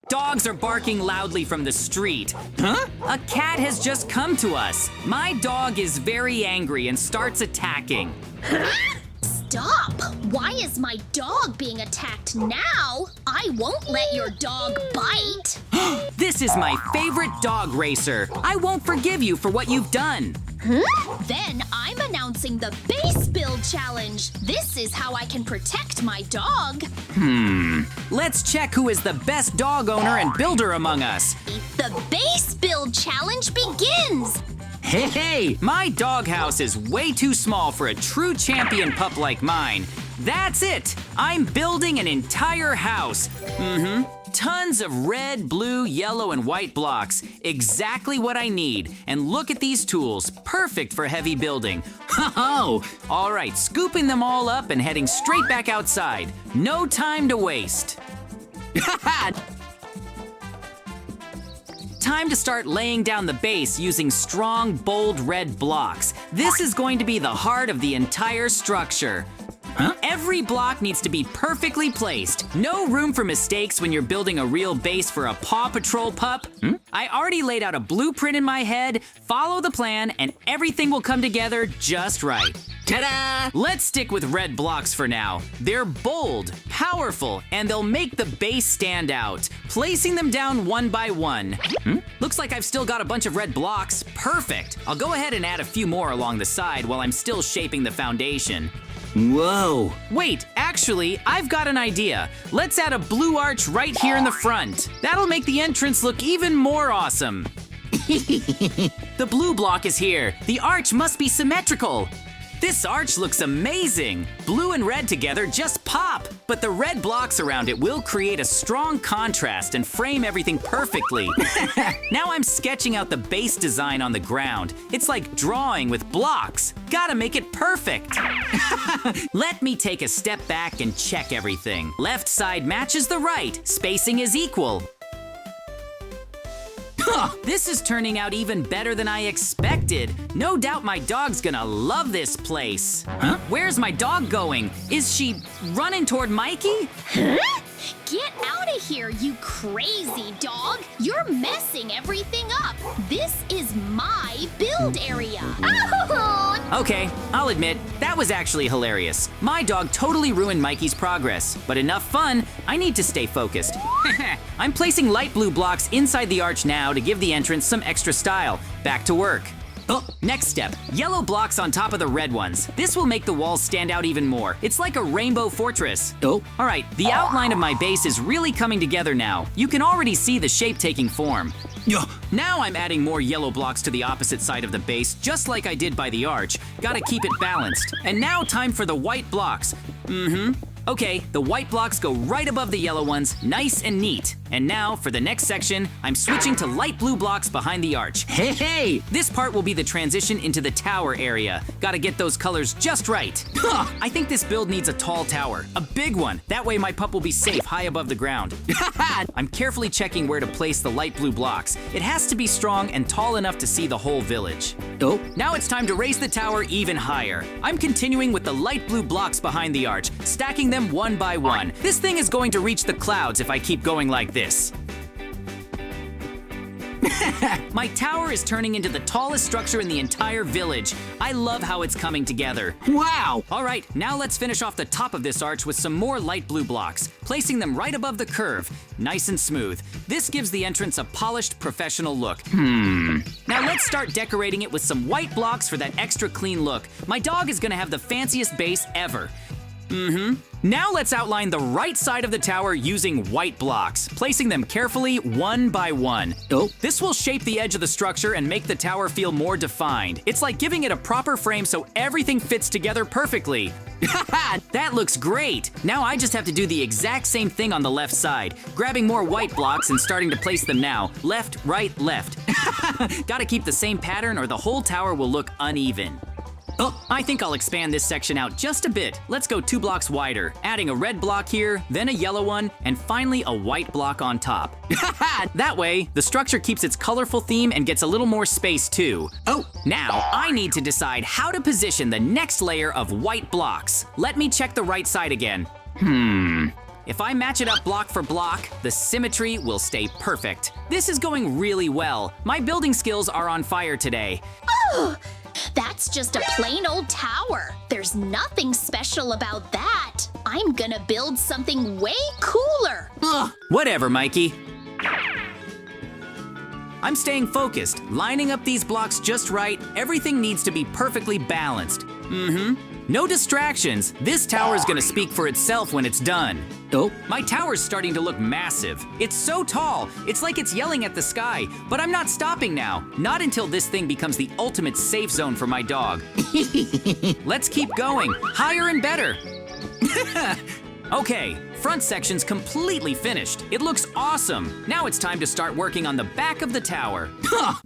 Dogs are barking loudly from the street. Huh? A cat has just come to us. My dog is very angry and starts attacking. Stop! Why is my dog being attacked now? I won't let your dog bite. This is my favorite dog racer. I won't forgive you for what you've done. Then I'm announcing the base build challenge. This is how I can protect my dog. Let's check who is the best dog owner and builder among us. The base build challenge begins. Hey, my doghouse is way too small for a true champion pup like mine. That's it! I'm building an entire house. Tons of red, blue, yellow, and white blocks. Exactly what I need. And look at these tools. Perfect for heavy building. Ho-ho! All right, scooping them all up and heading straight back outside. No time to waste. Time to start laying down the base using strong, bold red blocks. This is going to be the heart of the entire structure. Every block needs to be perfectly placed. No room for mistakes when you're building a real base for a Paw Patrol pup. I already laid out a blueprint in my head. Follow the plan and everything will come together just right. Ta-da! Let's stick with red blocks for now. They're bold, powerful, and they'll make the base stand out. Placing them down one by one. Looks like I've still got a bunch of red blocks. Perfect. I'll go ahead and add a few more along the side while I'm still shaping the foundation. Whoa. Wait, actually, I've got an idea. Let's add a blue arch right here in the front. That'll make the entrance look even more awesome. The blue block is here. The arch must be symmetrical. This arch looks amazing. Blue and red together just pop. But the red blocks around it will create a strong contrast and frame everything perfectly. Now I'm sketching out the base design on the ground. It's like drawing with blocks. Gotta make it perfect. Let me take a step back and check everything. Left side matches the right. Spacing is equal. This is turning out even better than I expected. No doubt my dog's gonna love this place. Where's my dog going? Is she running toward Mikey? Get out of here, you crazy dog! You're messing everything up. This is my build area. Okay, I'll admit, that was actually hilarious. My dog totally ruined Mikey's progress, but enough fun, I need to stay focused. I'm placing light blue blocks inside the arch now to give the entrance some extra style. Back to work. Oh, next step, yellow blocks on top of the red ones. This will make the walls stand out even more. It's like a rainbow fortress. Oh. All right, the outline of my base is really coming together now. You can already see the shape taking form. Now I'm adding more yellow blocks to the opposite side of the base, just like I did by the arch. Gotta keep it balanced. And now time for the white blocks. Okay, the white blocks go right above the yellow ones, nice and neat. And now, for the next section, I'm switching to light blue blocks behind the arch. Hey! This part will be the transition into the tower area. Gotta get those colors just right. I think this build needs a tall tower, a big one. That way my pup will be safe high above the ground. I'm carefully checking where to place the light blue blocks. It has to be strong and tall enough to see the whole village. Oh. Now it's time to raise the tower even higher. I'm continuing with the light blue blocks behind the arch, stacking them one by one. This thing is going to reach the clouds if I keep going like this. My tower is turning into the tallest structure in the entire village. I love how it's coming together. Wow. All right, now let's finish off the top of this arch with some more light blue blocks, placing them right above the curve, nice and smooth. This gives the entrance a polished, professional look. Now let's start decorating it with some white blocks for that extra clean look. My dog is gonna have the fanciest base ever. Now let's outline the right side of the tower using white blocks, placing them carefully one by one. Oh. This will shape the edge of the structure and make the tower feel more defined. It's like giving it a proper frame so everything fits together perfectly. That looks great! Now I just have to do the exact same thing on the left side, grabbing more white blocks and starting to place them now. Left, right, left. Gotta keep the same pattern or the whole tower will look uneven. Oh, I think I'll expand this section out just a bit. Let's go 2 blocks wider, adding a red block here, then a yellow one, and finally a white block on top. That way, the structure keeps its colorful theme and gets a little more space too. Oh. Now, I need to decide how to position the next layer of white blocks. Let me check the right side again. If I match it up block for block, the symmetry will stay perfect. This is going really well. My building skills are on fire today. Oh, that's just a plain old tower. There's nothing special about that. I'm gonna build something way cooler. Ugh. Whatever, Mikey. I'm staying focused, lining up these blocks just right. Everything needs to be perfectly balanced. No distractions. This tower is gonna speak for itself when it's done. Oh, my tower's starting to look massive. It's so tall, it's like it's yelling at the sky. But I'm not stopping now. Not until this thing becomes the ultimate safe zone for my dog. Let's keep going, higher and better. Okay, front section's completely finished. It looks awesome. Now it's time to start working on the back of the tower.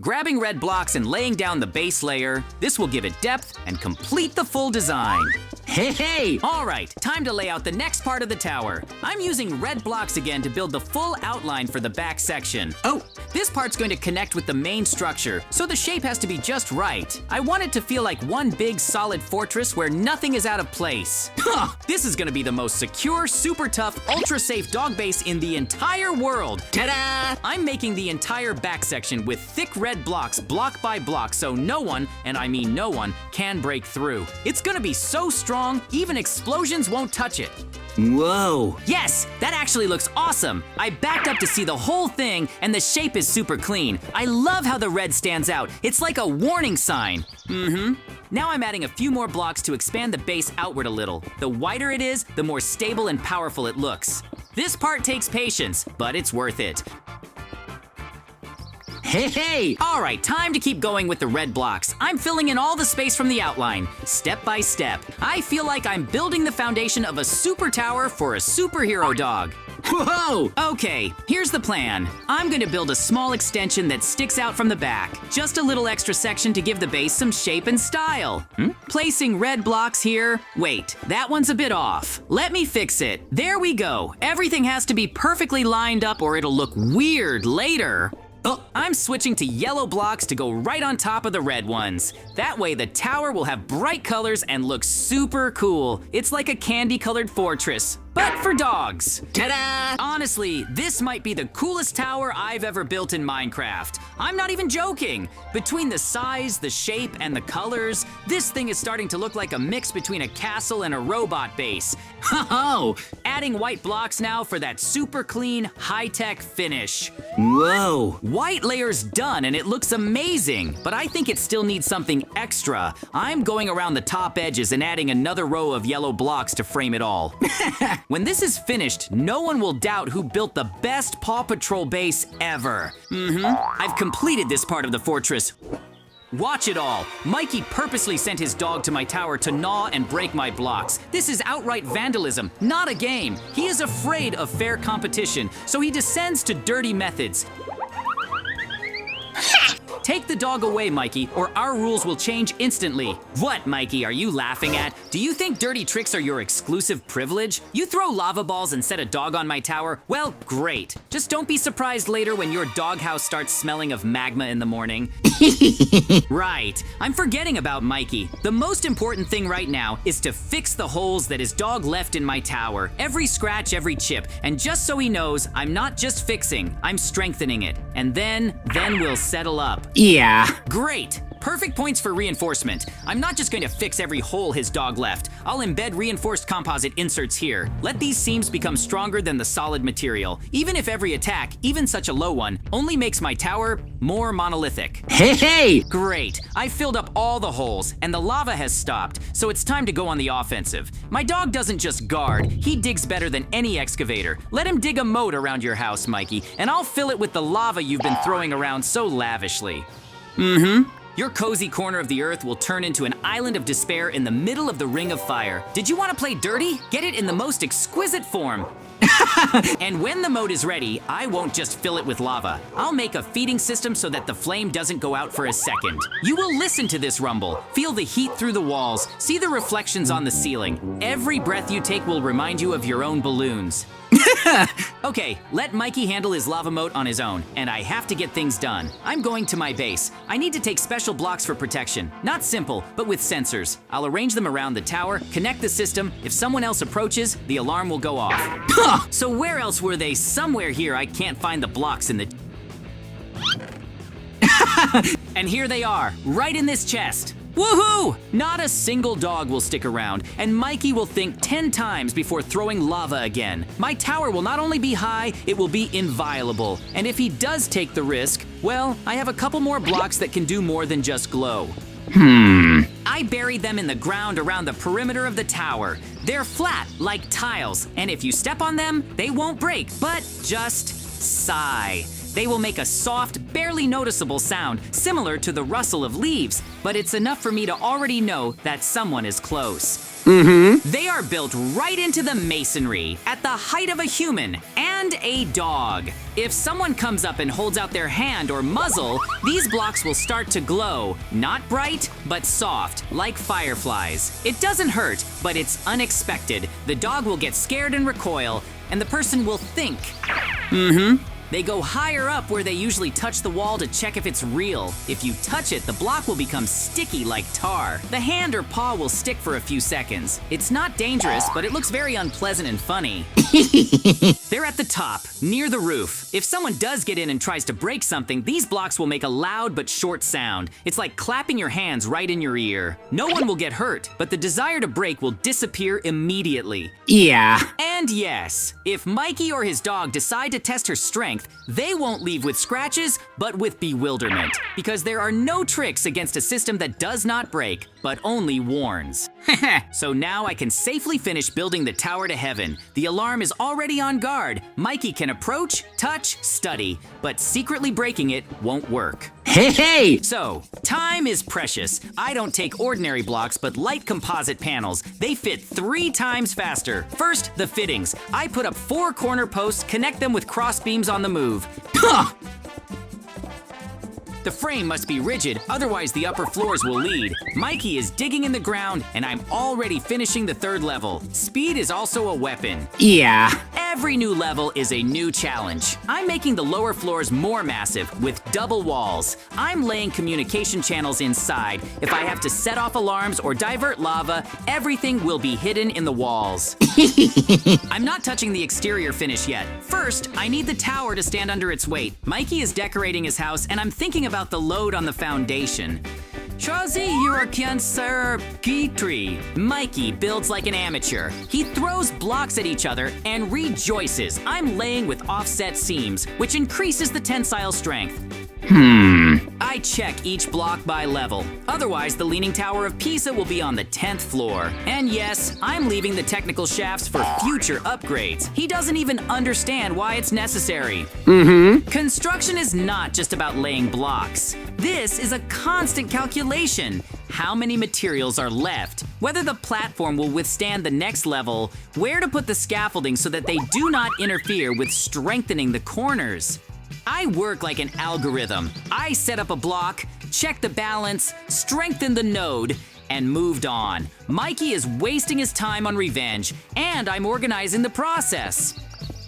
Grabbing red blocks and laying down the base layer, this will give it depth and complete the full design. Hey! All right, time to lay out the next part of the tower. I'm using red blocks again to build the full outline for the back section. Oh, this part's going to connect with the main structure, so the shape has to be just right. I want it to feel like one big solid fortress where nothing is out of place. This is gonna be the most secure, super tough, ultra safe dog base in the entire world. Ta-da! I'm making the entire back section with thick red blocks, block by block, so no one, and I mean no one, can break through. It's gonna be so strong, even explosions won't touch it. Whoa! Yes, that actually looks awesome. I backed up to see the whole thing, and the shape is super clean. I love how the red stands out. It's like a warning sign. Now I'm adding a few more blocks to expand the base outward a little. The wider it is, the more stable and powerful it looks. This part takes patience, but it's worth it. Hey! All right, time to keep going with the red blocks. I'm filling in all the space from the outline, step by step. I feel like I'm building the foundation of a super tower for a superhero dog. Whoa! Okay, here's the plan. I'm gonna build a small extension that sticks out from the back. Just a little extra section to give the base some shape and style. Placing red blocks here. Wait, that one's a bit off. Let me fix it. There we go. Everything has to be perfectly lined up or it'll look weird later. Oh, I'm switching to yellow blocks to go right on top of the red ones. That way the tower will have bright colors and look super cool. It's like a candy-colored fortress, but for dogs. Ta-da! Honestly, this might be the coolest tower I've ever built in Minecraft. I'm not even joking. Between the size, the shape, and the colors, this thing is starting to look like a mix between a castle and a robot base. Ho-ho! Adding white blocks now for that super clean, high-tech finish. Whoa! White layer's done and it looks amazing, but I think it still needs something extra. I'm going around the top edges and adding another row of yellow blocks to frame it all. When this is finished, no one will doubt who built the best Paw Patrol base ever. I've completed this part of the fortress. Watch it all. Mikey purposely sent his dog to my tower to gnaw and break my blocks. This is outright vandalism, not a game. He is afraid of fair competition, so he descends to dirty methods. Take the dog away, Mikey, or our rules will change instantly. What, Mikey, are you laughing at? Do you think dirty tricks are your exclusive privilege? You throw lava balls and set a dog on my tower? Well, great. Just don't be surprised later when your doghouse starts smelling of magma in the morning. Right, I'm forgetting about Mikey. The most important thing right now is to fix the holes that his dog left in my tower. Every scratch, every chip. And just so he knows, I'm not just fixing, I'm strengthening it. And then we'll settle up. Yeah. Great. Perfect points for reinforcement. I'm not just going to fix every hole his dog left. I'll embed reinforced composite inserts here. Let these seams become stronger than the solid material. Even if every attack, even such a low one, only makes my tower more monolithic. Hey! Great. I filled up all the holes, and the lava has stopped, so it's time to go on the offensive. My dog doesn't just guard, he digs better than any excavator. Let him dig a moat around your house, Mikey, and I'll fill it with the lava you've been throwing around so lavishly. Your cozy corner of the earth will turn into an island of despair in the middle of the ring of fire. Did you want to play dirty? Get it in the most exquisite form. And when the moat is ready, I won't just fill it with lava. I'll make a feeding system so that the flame doesn't go out for a second. You will listen to this rumble, feel the heat through the walls, see the reflections on the ceiling. Every breath you take will remind you of your own balloons. Okay, let Mikey handle his lava moat on his own, and I have to get things done. I'm going to my base. I need to take special blocks for protection. Not simple, but with sensors. I'll arrange them around the tower, connect the system. If someone else approaches, the alarm will go off. So where else were they? Somewhere here I can't find the blocks in the... And here they are, right in this chest. Woohoo! Not a single dog will stick around, and Mikey will think 10 times before throwing lava again. My tower will not only be high, it will be inviolable. And if he does take the risk, well, I have a couple more blocks that can do more than just glow. I buried them in the ground around the perimeter of the tower. They're flat, like tiles, and if you step on them, they won't break, but just sigh. They will make a soft, barely noticeable sound, similar to the rustle of leaves, but it's enough for me to already know that someone is close. They are built right into the masonry, at the height of a human and a dog. If someone comes up and holds out their hand or muzzle, these blocks will start to glow, not bright, but soft, like fireflies. It doesn't hurt, but it's unexpected. The dog will get scared and recoil, and the person will think. They go higher up where they usually touch the wall to check if it's real. If you touch it, the block will become sticky like tar. The hand or paw will stick for a few seconds. It's not dangerous, but it looks very unpleasant and funny. They're at the top, near the roof. If someone does get in and tries to break something, these blocks will make a loud but short sound. It's like clapping your hands right in your ear. No one will get hurt, but the desire to break will disappear immediately. Yeah. And yes, if Mikey or his dog decide to test her strength, they won't leave with scratches, but with bewilderment. Because there are no tricks against a system that does not break, but only warns. So now I can safely finish building the tower to heaven. The alarm is already on guard. Mikey can approach, touch, study, but secretly breaking it won't work. Hey! So, time is precious. I don't take ordinary blocks, but light composite panels. They fit 3 times faster. First, the fittings. I put up 4 corner posts, connect them with cross beams on the move. The frame must be rigid, otherwise the upper floors will lead. Mikey is digging in the ground, and I'm already finishing the 3rd level. Speed is also a weapon. Yeah. Every new level is a new challenge. I'm making the lower floors more massive, with double walls. I'm laying communication channels inside. If I have to set off alarms or divert lava, everything will be hidden in the walls. I'm not touching the exterior finish yet. First, I need the tower to stand under its weight. Mikey is decorating his house, and I'm thinking about the load on the foundation. Chazi, you're a cancer tree. Mikey builds like an amateur. He throws blocks at each other and rejoices. I'm laying with offset seams, which increases the tensile strength. I check each block by level. Otherwise, the Leaning Tower of Pisa will be on the 10th floor. And yes, I'm leaving the technical shafts for future upgrades. He doesn't even understand why it's necessary. Construction is not just about laying blocks. This is a constant calculation. How many materials are left, whether the platform will withstand the next level, where to put the scaffolding so that they do not interfere with strengthening the corners. I work like an algorithm. I set up a block, check the balance, strengthen the node, and moved on. Mikey is wasting his time on revenge, and I'm organizing the process.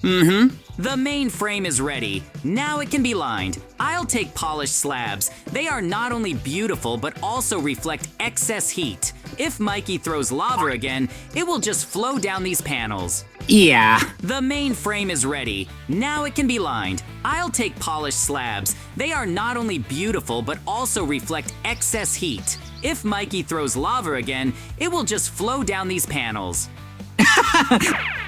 The main frame is ready. Now it can be lined. I'll take polished slabs. They are not only beautiful, but also reflect excess heat. If Mikey throws lava again, it will just flow down these panels. Yeah. The main frame is ready. Now it can be lined. I'll take polished slabs. They are not only beautiful, but also reflect excess heat. If Mikey throws lava again, it will just flow down these panels.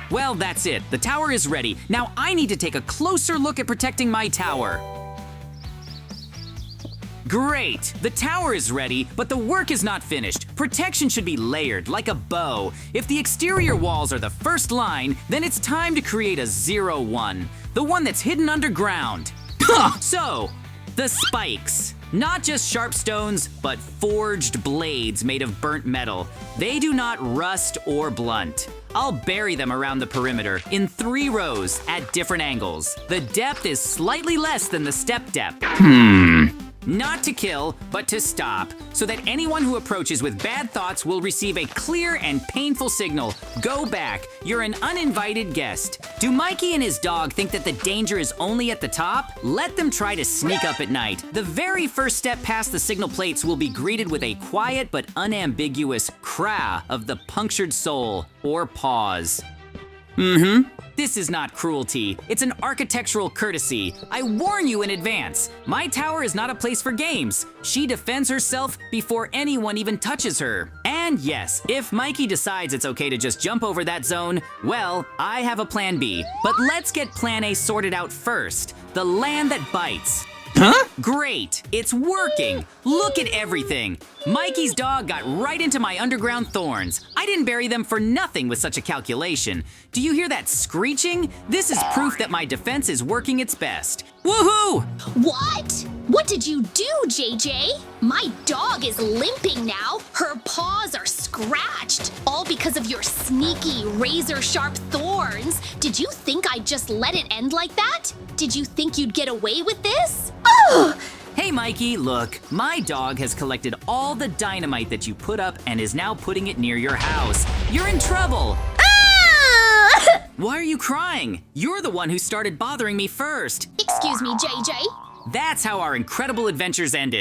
Well, that's it. The tower is ready. Now I need to take a closer look at protecting my tower. Great! The tower is ready, but the work is not finished. Protection should be layered, like a bow. If the exterior walls are the first line, then it's time to create a 0-1. The one that's hidden underground. So, the spikes. Not just sharp stones, but forged blades made of burnt metal. They do not rust or blunt. I'll bury them around the perimeter in 3 rows at different angles. The depth is slightly less than the step depth. Not to kill, but to stop, so that anyone who approaches with bad thoughts will receive a clear and painful signal. Go back, you're an uninvited guest. Do Mikey and his dog think that the danger is only at the top? Let them try to sneak up at night. The very first step past the signal plates will be greeted with a quiet but unambiguous cry of the punctured soul, or pause. This is not cruelty. It's an architectural courtesy. I warn you in advance. My tower is not a place for games. She defends herself before anyone even touches her. And yes, if Mikey decides it's okay to just jump over that zone, well, I have a plan B. But let's get plan A sorted out first. The land that bites. Huh? Great, it's working. Look at everything. Mikey's dog got right into my underground thorns. I didn't bury them for nothing with such a calculation. Do you hear that screeching? This is proof that my defense is working its best. Woohoo! What? What did you do, JJ? My dog is limping now. Her paws are scratched. All because of your sneaky, razor-sharp thorns. Did you think I'd just let it end like that? Did you think you'd get away with this? Ugh! Hey Mikey, look, my dog has collected all the dynamite that you put up and is now putting it near your house. You're in trouble. Ah! Why are you crying? You're the one who started bothering me first. Excuse me, JJ. That's how our incredible adventures ended.